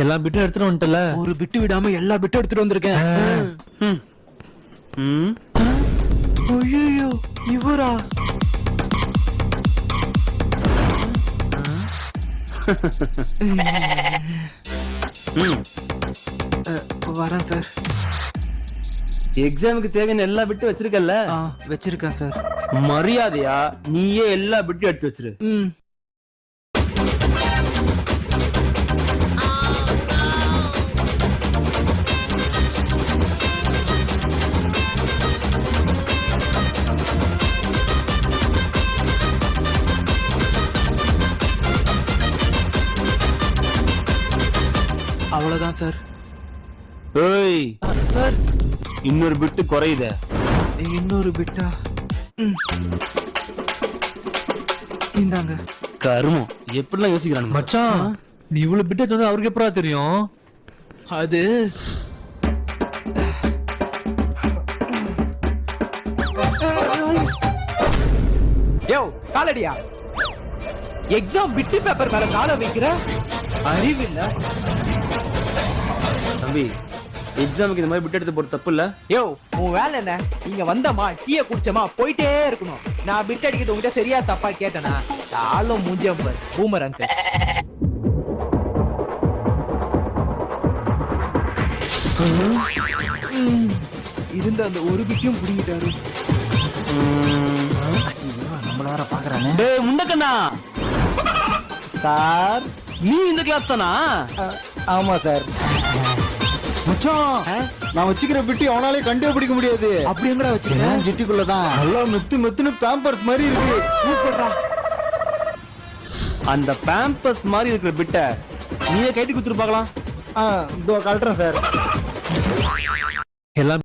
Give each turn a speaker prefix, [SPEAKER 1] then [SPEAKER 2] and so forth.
[SPEAKER 1] எல்லா பிட்டும் எடுத்துட்டு வந்துட்டல.
[SPEAKER 2] ஒரு பிட்டு விடாம எல்லா பிட்டும் எடுத்துட்டு வந்திருக்கேன். ஐயோ இவரா? வரேன் சார்.
[SPEAKER 3] எக்ஸாமுக்கு தேவையான எல்லா பிட்டும் வச்சிருக்கல?
[SPEAKER 2] வச்சிருக்கேன் சார்.
[SPEAKER 3] மரியாதையா நீயே எல்லா பிட்டும் எடுத்து வச்சிரு.
[SPEAKER 2] அவ்வளவுதான் சார்.
[SPEAKER 3] ஏய்
[SPEAKER 2] சார்
[SPEAKER 3] இன்னொரு பிட்டு குறையுதே.
[SPEAKER 2] இன்னொரு பிட்டா? இந்தாங்க.
[SPEAKER 3] கருமம் எப்படிலாம் யோசிக்கிறானுங்க.
[SPEAKER 1] மச்சான் நீ இவ்வளவு பிட் எடுத்து அவருக்கு எப்படா தெரியும்?
[SPEAKER 2] அது யோ காலடியா, எக்ஸாம் பிட்டு பேப்பர் மேல கால வைக்கிற அறிவில்ல?
[SPEAKER 3] தம்பி எக்ஸாமுக்கு இந்த மாதிரி பிட் எடுத்து போறது தப்பு இல்ல?
[SPEAKER 2] யோ உன் வேலை என்ன? இங்க வந்தமா டீய குடிச்சமா போயிட்டே இருக்கணும். நான் பிட் அடிக்கிறது உங்ககிட்ட சரியா தப்பா கேட்டனா ஆளும் மூஞ்சியம் பாரு பூமர் அங்கிள். இருந்த அந்த ஒரு பிட்டையும் புடிங்கிட்டாரு. நம்மள வர பாக்குறானே.
[SPEAKER 3] டேய் முண்டக்கண்ணா
[SPEAKER 4] சார்.
[SPEAKER 3] நீ இந்த கிளாஸ் தானா?
[SPEAKER 4] ஆமா சார். மச்சான் நான் வச்சுக்கிற பிட்டி அவனாலே கண்டே பிடிக்க முடியாது.
[SPEAKER 2] அப்படி எங்கடா வச்சிருக்கேன்?
[SPEAKER 4] ஜிட்டிக்குள்ளதான் நல்லா மெத்துன்னு பேம்பர்ஸ் மாதிரி இருக்கு.
[SPEAKER 2] சூப்பர்ரா.
[SPEAKER 3] அந்த பேம்பஸ் மாதிரி இருக்கிற பிட்ட நீயே கைட்டு குடுத்துட்டு பார்க்கலாம்.
[SPEAKER 4] இதோ கழட்டுறேன் சார்.
[SPEAKER 1] எல்லாம்